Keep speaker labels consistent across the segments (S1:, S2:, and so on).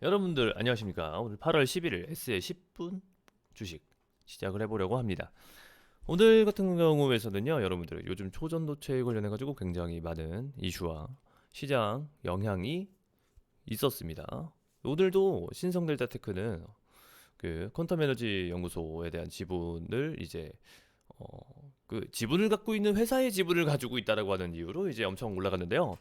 S1: 여러분들 안녕하십니까? 오늘 8월 11일 S의 10분 주식 시작을 해보려고 합니다. 오늘 같은 경우에서는요, 여러분들 요즘 초전도체에 관련해 가지고 굉장히 많은 이슈와 시장 영향이 있었습니다. 오늘도 신성델타테크는 그 퀀텀 에너지 연구소에 대한 지분을 이제 어, 그 지분을 갖고 있는 회사의 지분을 가지고 있다라고 하는 이유로 이제 엄청 올라갔는데요.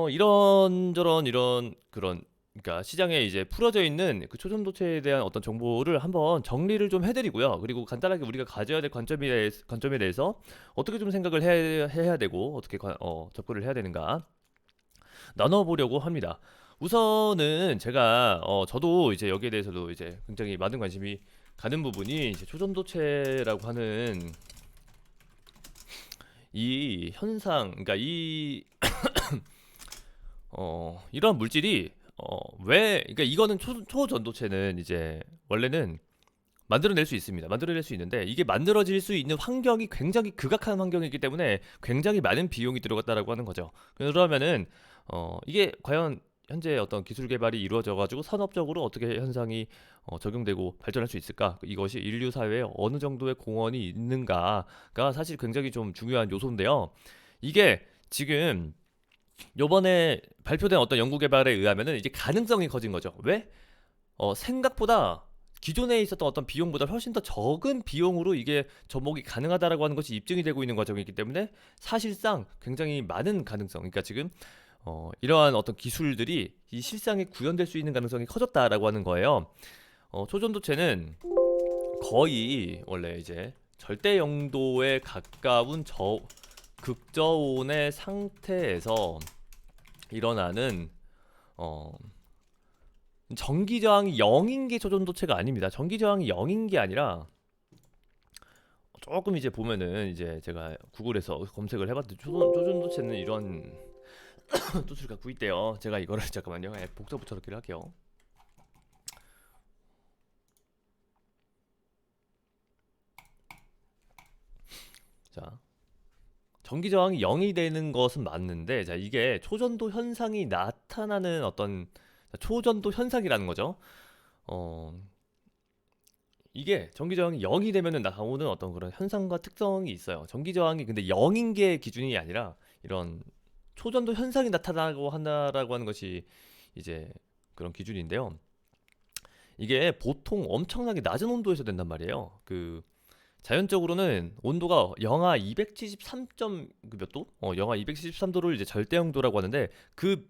S1: 이런저런 이런 그런 그러니까 시장에 이제 풀어져 있는 그 초전도체에 대한 어떤 정보를 한번 정리를 좀 해드리고요. 그리고 간단하게 우리가 가져야 될 관점에 대해서 어떻게 좀 생각을 해야 되고 어떻게 접근을 해야 되는가 나눠보려고 합니다. 우선은 제가 저도 이제 여기에 대해서도 이제 굉장히 많은 관심이 가는 부분이 이제 초전도체라고 하는 이 현상, 그러니까 이 이러한 물질이 그러니까 이거는 초전도체는 이제 원래는 만들어낼 수 있습니다. 만들어낼 수 있는데 이게 만들어질 수 있는 환경이 굉장히 극악한 환경이기 때문에 굉장히 많은 비용이 들어갔다라고 하는 거죠. 그러면은 이게 과연 현재 어떤 기술 개발이 이루어져 가지고 산업적으로 어떻게 현상이 적용되고 발전할 수 있을까? 이것이 인류 사회에 어느 정도의 공헌이 있는가가 사실 굉장히 좀 중요한 요소인데요. 이게 지금 요번에 발표된 어떤 연구 개발에 의하면은 이제 가능성이 커진 거죠. 왜? 생각보다 기존에 있었던 어떤 비용보다 훨씬 더 적은 비용으로 이게 접목이 가능하다라고 하는 것이 입증이 되고 있는 과정이기 때문에 사실상 굉장히 많은 가능성, 그러니까 지금 이러한 어떤 기술들이 이 실상에 구현될 수 있는 가능성이 커졌다라고 하는 거예요. 초전도체는 거의 원래 이제 절대 영도에 가까운 극저온의 상태에서 일어나는 어, 전기 저항이 0인 게 초전도체가 아닙니다. 전기 저항이 0인 게 아니라 조금 이제 보면은 이제 제가 구글에서 검색을 해봤더니 초전도체는 이런 뜻을 갖고 있대요. 제가 이거를 잠깐만요. 복사 붙여넣기를 할게요. 자, 전기 저항이 0이 되는 것은 맞는데, 자, 이게 초전도 현상이 나타나는 어떤 초전도 현상이라는 거죠. 어, 이게 전기 저항이 0이 되면은 나오는 어떤 그런 현상과 특성이 있어요. 전기 저항이 근데 0인 게 기준이 아니라 이런 초전도 현상이 나타나고 한다라고 하는 것이 이제 그런 기준인데요. 이게 보통 엄청나게 낮은 온도에서 된단 말이에요. 그 자연적으로는 온도가 영하 273점 몇 도? 영하 273도를 이제 절대 영도라고 하는데 그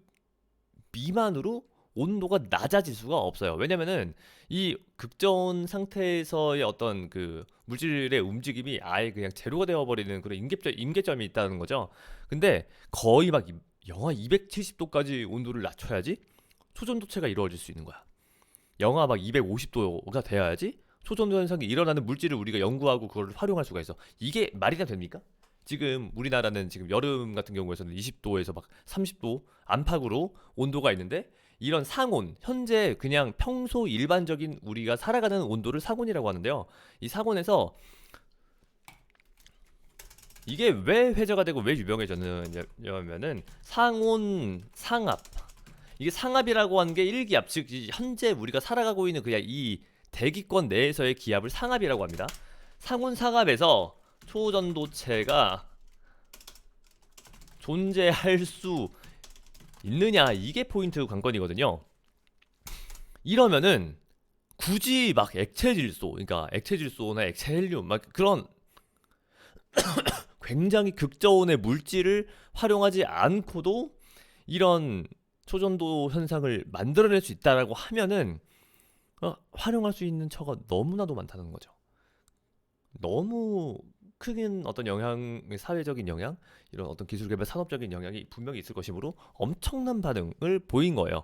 S1: 미만으로 온도가 낮아질 수가 없어요. 왜냐면은 이 극저온 상태에서의 어떤 그 물질의 움직임이 아예 그냥 제로가 되어버리는 그런 임계점이 있다는 거죠. 근데 거의 막 영하 270도까지 온도를 낮춰야지 초전도체가 이루어질 수 있는 거야. 영하 막 250도가 돼야지 초전도 현상이 일어나는 물질을 우리가 연구하고 그걸 활용할 수가 있어. 이게 말이나 됩니까? 지금 우리나라는 지금 여름 같은 경우에서는 20도에서 막 30도 안팎으로 온도가 있는데 이런 상온, 현재 그냥 평소 일반적인 우리가 살아가는 온도를 상온이라고 하는데요. 이 상온에서 이게 왜 회자가 되고 왜 유명해졌느냐면은 상온, 상압. 이게 상압이라고 하는 게 일기압, 즉 현재 우리가 살아가고 있는 그냥 이 대기권 내에서의 기압을 상압이라고 합니다. 상온 상압에서 초전도체가 존재할 수 있느냐, 이게 포인트 관건이거든요. 이러면은 굳이 막 액체 질소, 그러니까 액체 질소나 액체 헬륨 막 그런 굉장히 극저온의 물질을 활용하지 않고도 이런 초전도 현상을 만들어낼 수 있다라고 하면은 활용할 수 있는 처가 너무나도 많다는 거죠. 너무 큰 어떤 영향, 사회적인 영향, 이런 어떤 기술 개발 산업적인 영향이 분명히 있을 것이므로 엄청난 반응을 보인 거예요.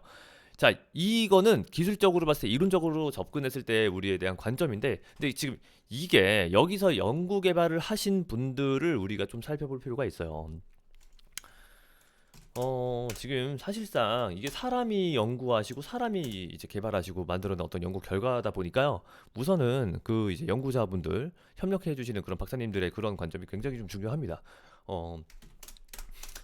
S1: 자, 이거는 기술적으로 봤을 때 이론적으로 접근했을 때 우리에 대한 관점인데, 근데 지금 이게 여기서 연구 개발을 하신 분들을 우리가 좀 살펴볼 필요가 있어요. 지금 사실상 이게 사람이 연구하시고 사람이 이제 개발하시고 만들어낸 어떤 연구 결과다 보니까요. 우선은 그 이제 연구자분들 협력해 주시는 그런 박사님들의 그런 관점이 굉장히 좀 중요합니다. 어,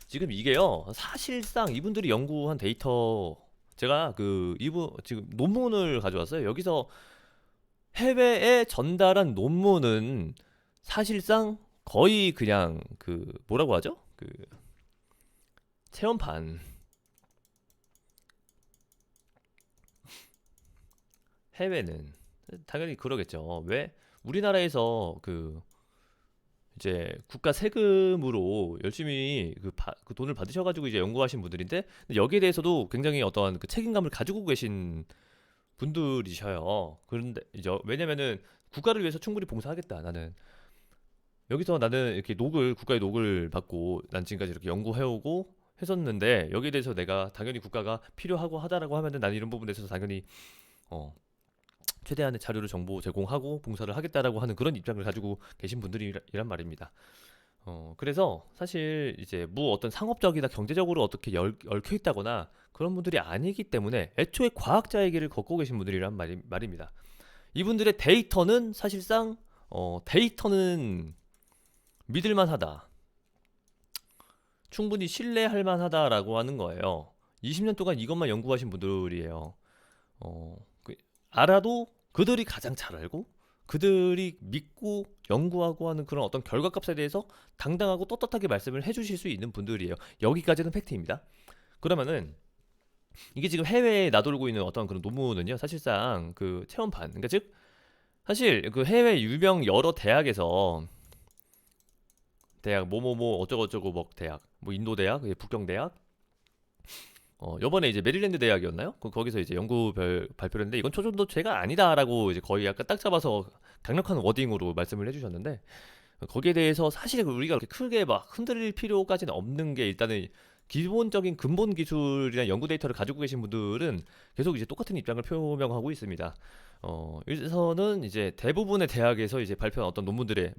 S1: 지금 이게요. 사실상 이분들이 연구한 데이터 제가 그 이분 지금 논문을 가져왔어요. 여기서 해외에 전달한 논문은 사실상 거의 그냥 그 뭐라고 하죠? 그 체험판. 해외는 당연히 그러겠죠. 왜 우리나라에서 그 이제 국가 세금으로 열심히 그 돈을 받으셔가지고 이제 연구하신 분들인데 근데 여기에 대해서도 굉장히 어떠한 그 책임감을 가지고 계신 분들이셔요. 그런데 이제 왜냐면은 국가를 위해서 충분히 봉사하겠다. 나는 여기서 나는 이렇게 국가의 녹을 받고 난 지금까지 이렇게 연구해오고 했었는데 여기에 대해서 내가 당연히 국가가 필요하고 하다라고 하면은 나는 이런 부분에 있어서 당연히 어 최대한의 자료를 정보 제공하고 봉사를 하겠다라고 하는 그런 입장을 가지고 계신 분들이란 말입니다. 그래서 사실 이제 어떤 상업적이나 경제적으로 어떻게 얽혀 있다거나 그런 분들이 아니기 때문에 애초에 과학자의 길을 걷고 계신 분들이란 말입니다. 이분들의 데이터는 사실상 데이터는 믿을만하다. 충분히 신뢰할 만하다라고 하는 거예요. 20년 동안 이것만 연구하신 분들이에요. 알아도 그들이 가장 잘 알고 그들이 믿고 연구하고 하는 그런 어떤 결과값에 대해서 당당하고 떳떳하게 말씀을 해주실 수 있는 분들이에요. 여기까지는 팩트입니다. 그러면은 이게 지금 해외에 나돌고 있는 어떤 그런 논문은요, 사실상 그 체험판, 그러니까 즉 사실 그 해외 유명 여러 대학에서 대학 뭐뭐뭐 어쩌고저쩌고 뭐 대학 뭐 인도 대학, 북경 대학 요번에 이제 메릴랜드 대학이었나요? 거기서 이제 발표를 했는데 이건 초전도체가 아니다라고 이제 거의 약간 딱 잡아서 강력한 워딩으로 말씀을 해주셨는데 거기에 대해서 사실 우리가 그렇게 크게 막 흔들릴 필요까지는 없는 게 일단은 기본적인 근본 기술이나 연구 데이터를 가지고 계신 분들은 계속 이제 똑같은 입장을 표명하고 있습니다. 여기서는 이제 대부분의 대학에서 이제 발표한 어떤 논문들의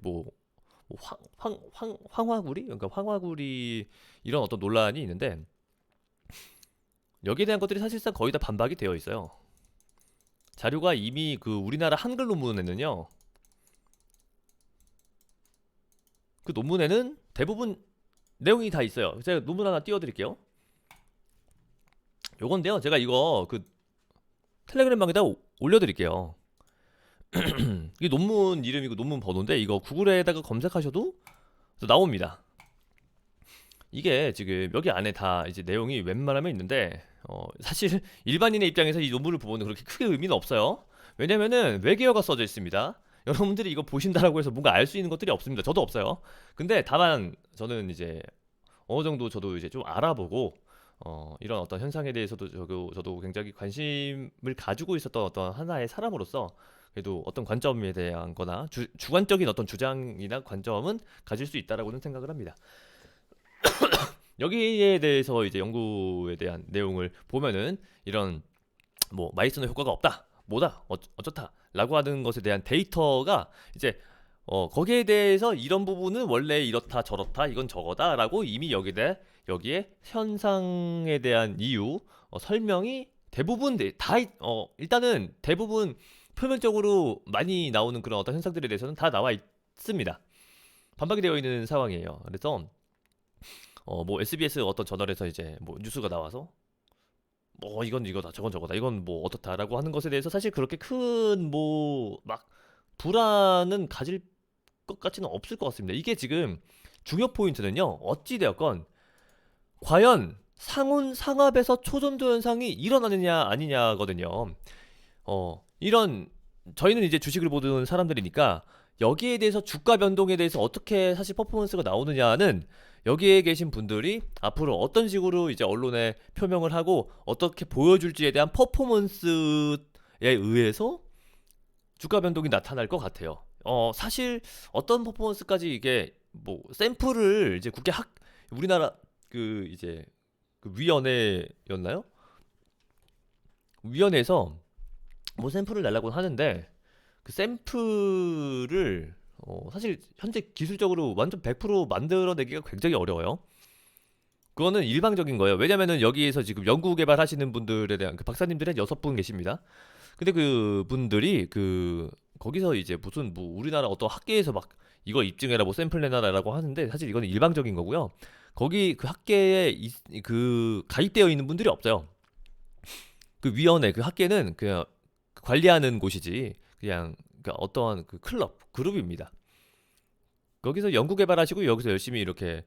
S1: 황화구리? 그러니까 황화구리 이런 어떤 논란이 있는데 여기에 대한 것들이 사실상 거의 다 반박이 되어 있어요. 자료가 이미 그 우리나라 한글 논문에는요. 그 논문에는 대부분 내용이 다 있어요. 제가 논문 하나 띄워드릴게요. 요건데요. 제가 이거 그 텔레그램 방에다 올려드릴게요. 이 논문 이름이고 논문 번호인데 이거 구글에다가 검색하셔도 나옵니다. 이게 지금 여기 안에 다 이제 내용이 웬만하면 있는데 사실 일반인의 입장에서 이 논문을 보면 그렇게 크게 의미는 없어요. 왜냐면은 외계어가 써져 있습니다. 여러분들이 이거 보신다라고 해서 뭔가 알 수 있는 것들이 없습니다. 저도 없어요. 근데 다만 저는 이제 어느 정도 저도 이제 좀 알아보고 이런 어떤 현상에 대해서도 저도 굉장히 관심을 가지고 있었던 어떤 하나의 사람으로서 그래도 어떤 관점에 대한 거나 주관적인 어떤 주장이나 관점은 가질 수 있다라고는 생각을 합니다. 여기에 대해서 이제 연구에 대한 내용을 보면은 이런 마이스너 효과가 없다, 뭐다, 어쩌다라고 하는 것에 대한 데이터가 이제 거기에 대해서 이런 부분은 원래 이렇다 저렇다 이건 저거다라고 이미 여기에 현상에 대한 이유 설명이 대부분 일단은 대부분 표면적으로 많이 나오는 그런 어떤 현상들에 대해서는 다 나와 있습니다. 반박이 되어 있는 상황이에요. 그래서 SBS 어떤 저널에서 이제 뉴스가 나와서 이건 이거다 저건 저거다 이건 어떻다라고 하는 것에 대해서 사실 그렇게 큰 막 불안은 가질 것 같지는 없을 것 같습니다. 이게 지금 중요 포인트는요, 어찌되었건 과연 상온상압에서 초전도 현상이 일어나느냐 아니냐거든요. 이런 저희는 이제 주식을 보는 사람들이니까 여기에 대해서 주가 변동에 대해서 어떻게 사실 퍼포먼스가 나오느냐는 여기에 계신 분들이 앞으로 어떤 식으로 이제 언론에 표명을 하고 어떻게 보여줄지에 대한 퍼포먼스에 의해서 주가 변동이 나타날 것 같아요. 사실 어떤 퍼포먼스까지 이게 샘플을 이제 우리나라 그 이제 그 위원회였나요? 위원회에서 샘플을 내려고 하는데 그 샘플을 사실 현재 기술적으로 완전 100% 만들어내기가 굉장히 어려워요. 그거는 일방적인 거예요. 왜냐면은 여기에서 지금 연구 개발하시는 분들에 대한 그 박사님들이 한 6분 계십니다. 근데 그 분들이 거기서 이제 무슨 우리나라 어떤 학계에서 막 이거 입증해라 샘플 내놔라라고 하는데 사실 이거는 일방적인 거고요. 거기 그 학계에 가입되어 있는 분들이 없어요. 그 위원회, 그 학계는 그냥 관리하는 곳이지 그냥 그러니까 어떠한 그 클럽, 그룹입니다. 거기서 연구 개발하시고 여기서 열심히 이렇게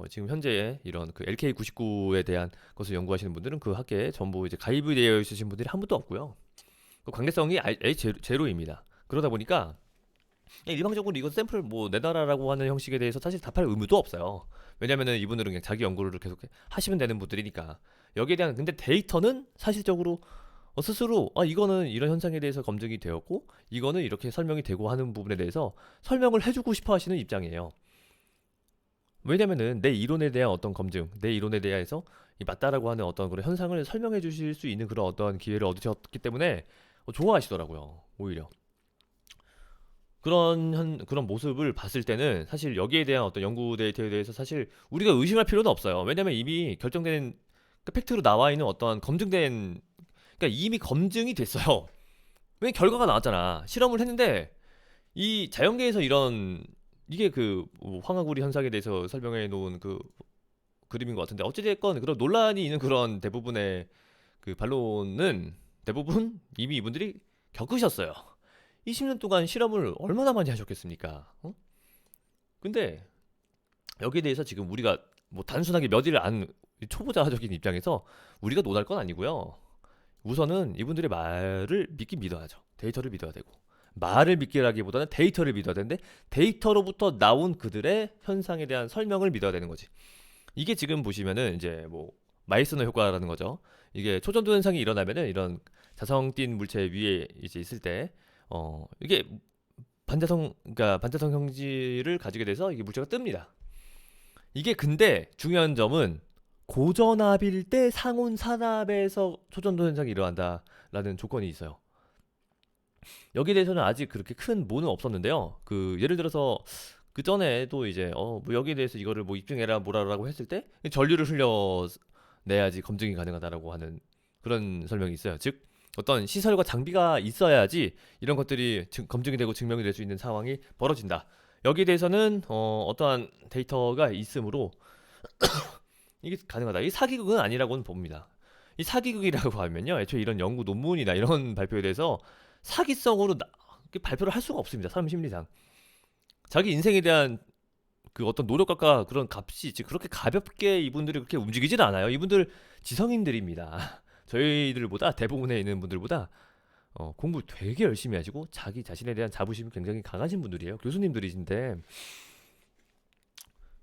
S1: 지금 현재 이런 그 LK99에 대한 것을 연구하시는 분들은 그 학계에 전부 이제 가입이 되어 있으신 분들이 한 분도 없고요. 그 관계성이 아예 제로입니다. 그러다 보니까 일방적으로 이거 샘플 뭐 내놔라라고 하는 형식에 대해서 사실 답할 의무도 없어요. 왜냐면은 이분들은 그냥 자기 연구를 계속 하시면 되는 분들이니까. 여기에 대한 근데 데이터는 사실적으로 스스로 이거는 이런 현상에 대해서 검증이 되었고 이거는 이렇게 설명이 되고 하는 부분에 대해서 설명을 해주고 싶어 하시는 입장이에요. 왜냐면은 내 이론에 대한 어떤 검증, 내 이론에 대해서 이 맞다라고 하는 어떤 그런 현상을 설명해 주실 수 있는 그런 어떤 기회를 얻으셨기 때문에 좋아하시더라고요. 오히려. 그런 모습을 봤을 때는 사실 여기에 대한 어떤 연구 데이터에 대해서 사실 우리가 의심할 필요는 없어요. 왜냐면 이미 결정된 그 팩트로 나와 있는 어떤 검증된 그러니까 이미 검증이 됐어요. 왜 결과가 나왔잖아. 실험을 했는데 이 자연계에서 이런 이게 그뭐 황화구리 현상에 대해서 설명해 놓은 그 그림인 것 같은데 어찌됐건 그런 논란이 있는 그런 대부분의 그 반론은 대부분 이미 이분들이 겪으셨어요. 20년 동안 실험을 얼마나 많이 하셨겠습니까? 근데 여기에 대해서 지금 우리가 뭐 단순하게 몇 일을 안 초보자적인 입장에서 우리가 논할 건 아니고요. 우선은 이분들의 말을 믿긴 믿어야죠. 데이터를 믿어야 되고 말을 믿기라기보다는 데이터를 믿어야 되는데 데이터로부터 나온 그들의 현상에 대한 설명을 믿어야 되는 거지. 이게 지금 보시면은 이제 뭐 마이스너 효과라는 거죠. 이게 초전도 현상이 일어나면은 이런 자성띤 물체 위에 이제 있을 때 이게 그러니까 반자성 형질을 가지게 돼서 이게 물체가 뜹니다. 이게 근데 중요한 점은 고전압일 때 상온 산압에서 초전도 현상이 일어난다라는 조건이 있어요. 여기에 대해서는 아직 그렇게 큰 뭐는 없었는데요. 그 예를 들어서 그 전에도 이제 뭐 여기에 대해서 이거를 뭐 입증해라 뭐라라고 했을 때 전류를 흘려 내야지 검증이 가능하다라고 하는 그런 설명이 있어요. 즉 어떤 시설과 장비가 있어야지 이런 것들이 검증이 되고 증명이 될 수 있는 상황이 벌어진다. 여기에 대해서는 어떠한 데이터가 있으므로 이게 가능하다. 이 사기극은 아니라고는 봅니다. 이 사기극이라고 하면요, 애초에 이런 연구 논문이나 이런 발표에 대해서 사기성으로 발표를 할 수가 없습니다. 사람 심리상 자기 인생에 대한 그 어떤 노력과 그런 값이 즉 그렇게 가볍게 이분들이 그렇게 움직이지는 않아요. 이분들 지성인들입니다. 저희들보다 대부분에 있는 분들보다 공부 되게 열심히 하시고 자기 자신에 대한 자부심이 굉장히 강하신 분들이에요. 교수님들이신데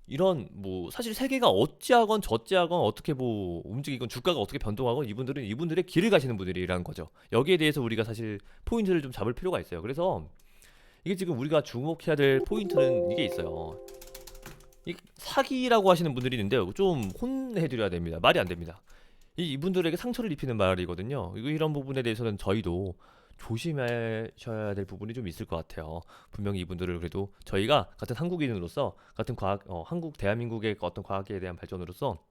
S1: 이런 뭐 사실 세계가 어찌하건 저찌하건 어떻게 뭐 움직이건 주가가 어떻게 변동하건 이분들은 이분들의 길을 가시는 분들이라는 거죠. 여기에 대해서 우리가 사실 포인트를 좀 잡을 필요가 있어요. 그래서 이게 지금 우리가 주목해야 될 포인트는 이게 있어요. 이 사기라고 하시는 분들이 있는데 좀 혼내드려야 됩니다. 말이 안 됩니다. 이분들에게 상처를 입히는 말이거든요. 이런 부분에 대해서는 저희도 조심하셔야 될 부분이 좀 있을 것 같아요. 분명히 이분들을 그래도 저희가 같은 한국인으로서 같은 과학, 한국 대한민국의 어떤 과학에 대한 발전으로서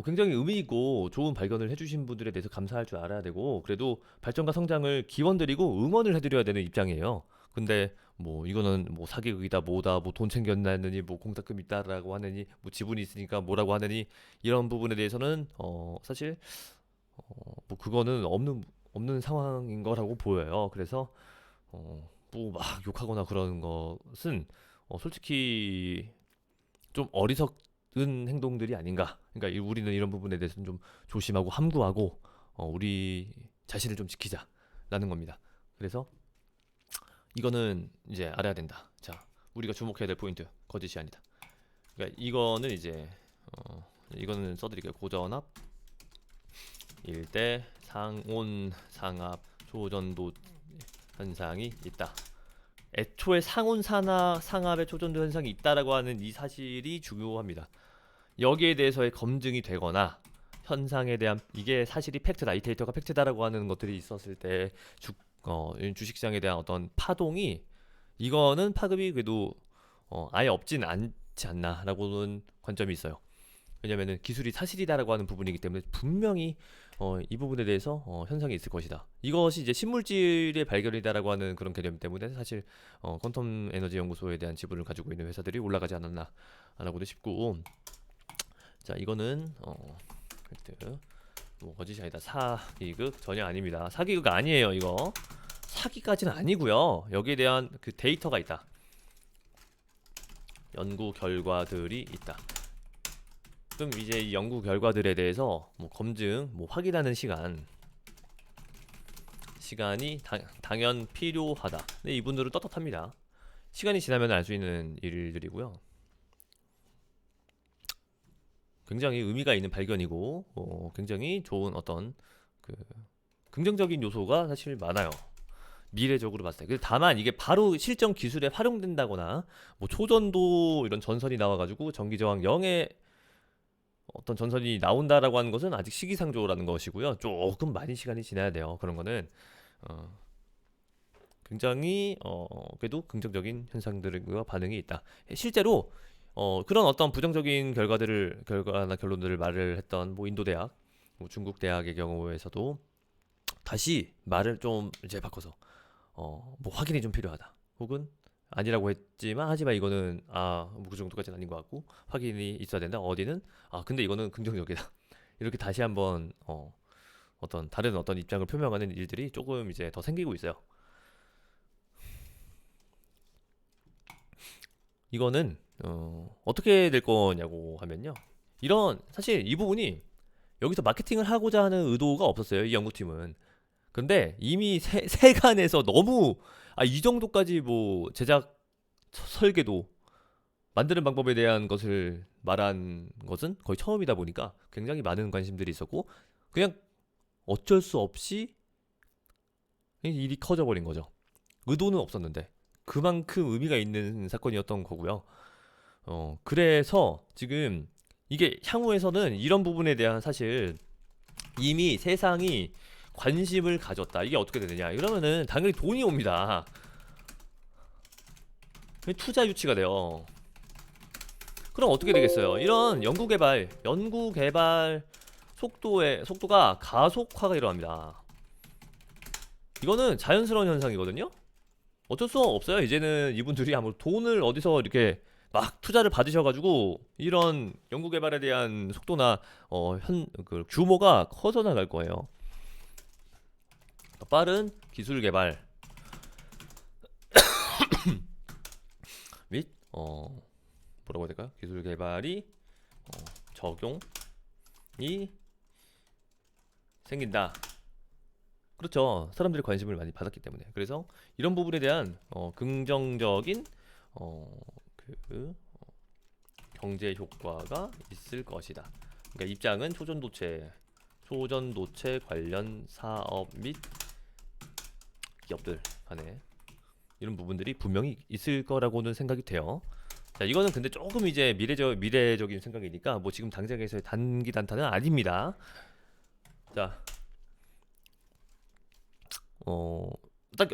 S1: 굉장히 의미 있고 좋은 발견을 해주신 분들에 대해서 감사할 줄 알아야 되고 그래도 발전과 성장을 기원드리고 응원을 해드려야 되는 입장이에요. 근데 뭐 이거는 뭐 사기극이다 뭐다 뭐 돈 챙겼나느니 뭐 공탁금 있다라고 하느니 뭐 지분이 있으니까 뭐라고 하느니 이런 부분에 대해서는 사실 뭐 그거는 없는 상황인 거라고 보여요. 그래서 뭐 막 욕하거나 그러는 것은 솔직히 좀 어리석은 행동들이 아닌가. 그러니까 우리는 이런 부분에 대해서는 좀 조심하고 함구하고 우리 자신을 좀 지키자라는 겁니다. 그래서 이거는 이제 알아야 된다. 자, 우리가 주목해야 될 포인트 거짓이 아니다. 그러니까 이거는 이제 이거는 써드릴게요. 고전압 일대 상온 상압 초전도 현상이 있다. 애초에 상온 상압의 초전도 현상이 있다라고 하는 이 사실이 중요합니다. 여기에 대해서의 검증이 되거나 현상에 대한 이게 사실이 팩트다, 이 데이터가 팩트다라고 하는 것들이 있었을 때 주식시장에 대한 어떤 파동이 이거는 파급이 그래도 아예 없진 않지 않나라고는 관점이 있어요. 왜냐면은 기술이 사실이다라고 하는 부분이기 때문에 분명히 이 부분에 대해서 현상이 있을 것이다. 이것이 이제 신물질의 발견이다라고 하는 그런 개념 때문에 사실 퀀텀 에너지 연구소에 대한 지분을 가지고 있는 회사들이 올라가지 않았나라고도 싶고 자 이거는 팩트 뭐 거짓이 아니다. 사기극 전혀 아닙니다. 사기극 아니에요. 이거 사기까지는 아니고요. 여기에 대한 그 데이터가 있다. 연구 결과들이 있다. 그럼 이제 이 연구 결과들에 대해서 뭐 검증, 뭐 확인하는 시간이 당연 필요하다. 근데 이분들은 떳떳합니다. 시간이 지나면 알 수 있는 일들이고요. 굉장히 의미가 있는 발견이고 굉장히 좋은 어떤 그 긍정적인 요소가 사실 많아요. 미래적으로 봤을 때. 다만 이게 바로 실전 기술에 활용된다거나 뭐 초전도 이런 전선이 나와가지고 전기저항 0의 어떤 전선이 나온다라고 하는 것은 아직 시기상조라는 것이고요. 조금 많이 시간이 지나야 돼요. 그런 거는 어, 굉장히 그래도 긍정적인 현상들과 반응이 있다. 실제로 그런 어떤 부정적인 결과나 결론들을 말을 했던 뭐 인도 대학, 뭐 중국 대학의 경우에서도 다시 말을 좀 이제 바꿔서 뭐 확인이 좀 필요하다. 혹은 아니라고 했지만 하지만 이거는 뭐 그 정도까지는 아닌 것 같고 확인이 있어야 된다. 어디는 근데 이거는 긍정적이다. 이렇게 다시 한번 어떤 다른 어떤 입장을 표명하는 일들이 조금 이제 더 생기고 있어요. 이거는 어떻게 될 거냐고 하면요. 이런 사실 이 부분이 여기서 마케팅을 하고자 하는 의도가 없었어요. 이 연구팀은. 근데 이미 세간에서 너무 이 정도까지 뭐 제작 설계도 만드는 방법에 대한 것을 말한 것은 거의 처음이다 보니까 굉장히 많은 관심들이 있었고 그냥 어쩔 수 없이 일이 커져버린 거죠. 의도는 없었는데 그만큼 의미가 있는 사건이었던 거고요. 그래서 지금 이게 향후에서는 이런 부분에 대한 사실 이미 세상이 관심을 가졌다. 이게 어떻게 되느냐? 이러면은 당연히 돈이 옵니다. 투자 유치가 돼요. 그럼 어떻게 되겠어요? 이런 연구개발 속도가 가속화가 일어납니다. 이거는 자연스러운 현상이거든요. 어쩔 수 없어요. 이제는 이분들이 아무래도 돈을 어디서 이렇게 막 투자를 받으셔가지고 이런 연구개발에 대한 속도나 그 규모가 커져 나갈 거예요. 더 빠른 기술 개발 및 뭐라고 해야 될까요? 기술 개발이 적용이 생긴다. 그렇죠. 사람들이 관심을 많이 받았기 때문에. 그래서 이런 부분에 대한 긍정적인 그 경제 효과가 있을 것이다. 그러니까 입장은 초전도체 관련 사업 및 기업들 간에 이런 부분들이 분명히 있을 거라고는 생각이 돼요. 자, 이거는 근데 조금 이제 미래적인 생각이니까 뭐 지금 당장에서의 단기 단타는 아닙니다. 자, 딱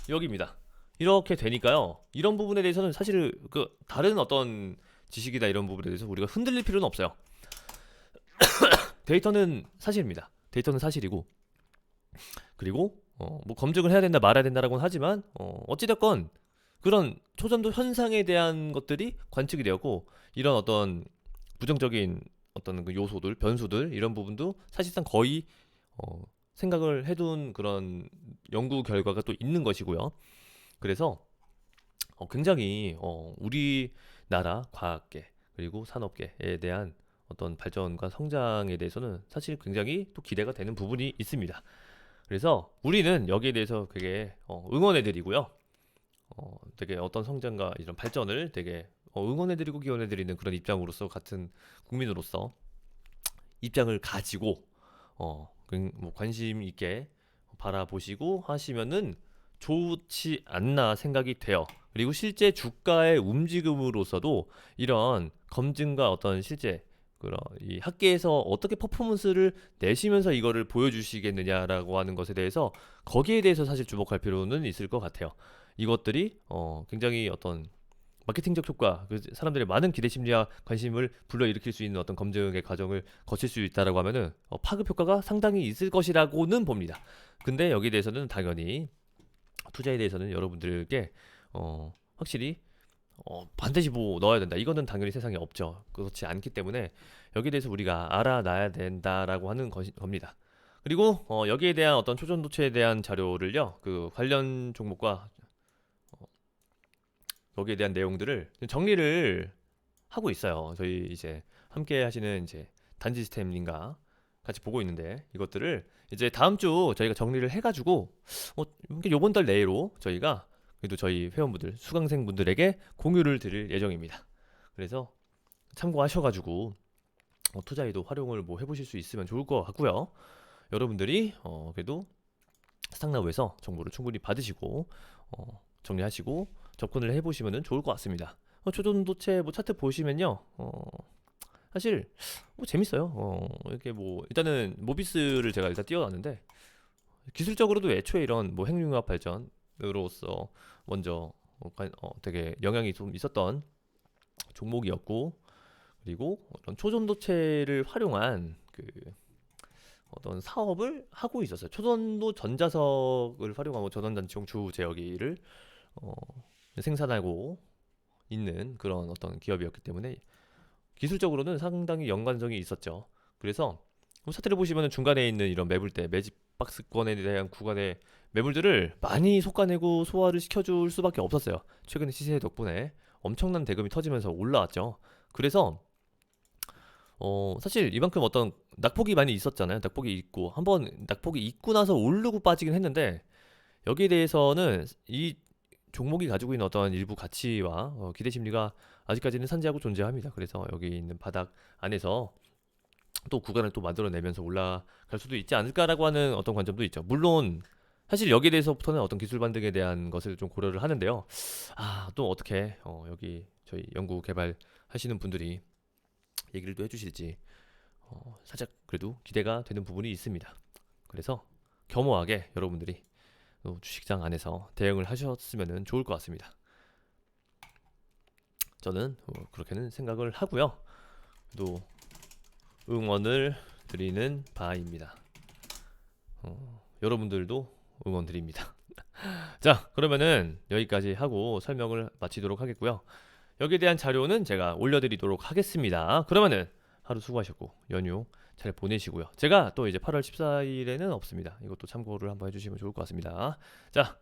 S1: 여기입니다. 이렇게 되니까요. 이런 부분에 대해서는 사실 그 다른 어떤 지식이나 이런 부분에 대해서 우리가 흔들릴 필요는 없어요. 데이터는 사실입니다. 데이터는 사실이고 그리고 뭐 검증을 해야 된다 말아야 된다라고는 하지만 어찌됐건 그런 초전도 현상에 대한 것들이 관측이 되었고 이런 어떤 부정적인 어떤 그 요소들 변수들 이런 부분도 사실상 거의 생각을 해둔 그런 연구 결과가 또 있는 것이고요. 그래서 굉장히 우리나라 과학계 그리고 산업계에 대한 어떤 발전과 성장에 대해서는 사실 굉장히 또 기대가 되는 부분이 있습니다. 그래서 우리는 여기에 대해서 되게 응원해드리고요. 되게 어떤 성장과 이런 발전을 되게 응원해드리고 기원해드리는 그런 입장으로서 같은 국민으로서 입장을 가지고 뭐 관심 있게 바라보시고 하시면은 좋지 않나 생각이 돼요. 그리고 실제 주가의 움직임으로서도 이런 검증과 어떤 실제 그런 이 학계에서 어떻게 퍼포먼스를 내시면서 이거를 보여주시겠느냐라고 하는 것에 대해서 거기에 대해서 사실 주목할 필요는 있을 것 같아요. 이것들이 굉장히 어떤 마케팅적 효과, 사람들의 많은 기대 심리와 관심을 불러일으킬 수 있는 어떤 검증의 과정을 거칠 수 있다라고 하면은 파급 효과가 상당히 있을 것이라고는 봅니다. 근데 여기에 대해서는 당연히 투자에 대해서는 여러분들께 확실히 반드시 뭐 넣어야 된다. 이거는 당연히 세상에 없죠. 그렇지 않기 때문에 여기에 대해서 우리가 알아놔야 된다라고 하는 겁니다. 그리고 여기에 대한 어떤 초전도체에 대한 자료를요, 그 관련 종목과 여기에 대한 내용들을 정리를 하고 있어요. 저희 이제 함께 하시는 이제 단지스템님과 같이 보고 있는데, 이것들을 이제 다음 주 저희가 정리를 해가지고 요번 달 내로 저희가 그래도 저희 회원분들, 수강생분들에게 공유를 드릴 예정입니다. 그래서 참고하셔가지고 투자에도 활용을 뭐 해보실 수 있으면 좋을 것 같고요. 여러분들이 그래도 스탁나우에서 정보를 충분히 받으시고 정리하시고 접근을 해보시면 좋을 것 같습니다. 초전도체 뭐 차트 보시면요, 사실 뭐 재밌어요. 이렇게 뭐 일단은 모비스를 제가 일단 띄워놨는데, 기술적으로도 애초에 이런 뭐 핵융합 발전으로서 먼저 되게 영향이 좀 있었던 종목이었고, 그리고 어떤 초전도체를 활용한 그 어떤 사업을 하고 있었어요. 초전도 전자석을 활용하고 전원장치용 주 제어기를 어, 생산하고 있는 그런 어떤 기업이었기 때문에 기술적으로는 상당히 연관성이 있었죠. 그래서 차트를 보시면 중간에 있는 이런 매물대, 매집 박스권에 대한 구간의 매물들을 많이 솎아내고 소화를 시켜줄 수밖에 없었어요. 최근에 시세 덕분에 엄청난 대금이 터지면서 올라왔죠. 그래서 사실 이만큼 어떤 낙폭이 많이 있었잖아요. 낙폭이 있고 한번 낙폭이 있고 나서 오르고 빠지긴 했는데, 여기에 대해서는 이 종목이 가지고 있는 어떤 일부 가치와 기대 심리가 아직까지는 산재하고 존재합니다. 그래서 여기 있는 바닥 안에서 또 구간을 또 만들어내면서 올라갈 수도 있지 않을까라고 하는 어떤 관점도 있죠. 물론 사실 여기에 대해서부터는 어떤 기술 반등에 대한 것을 좀 고려를 하는데요. 또 어떻게 여기 저희 연구 개발 하시는 분들이 얘기를 또 해주실지 살짝 그래도 기대가 되는 부분이 있습니다. 그래서 겸허하게 여러분들이 주식장 안에서 대응을 하셨으면 좋을 것 같습니다. 저는 그렇게는 생각을 하고요. 또 응원을 드리는 바입니다. 여러분들도 응원 드립니다. 자, 그러면은 여기까지 하고 설명을 마치도록 하겠고요. 여기에 대한 자료는 제가 올려드리도록 하겠습니다. 그러면은 하루 수고하셨고 연휴 잘 보내시고요. 제가 또 이제 8월 14일에는 없습니다. 이것도 참고를 한번 해주시면 좋을 것 같습니다. 자,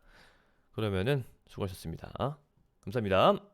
S1: 그러면은 수고하셨습니다. 감사합니다.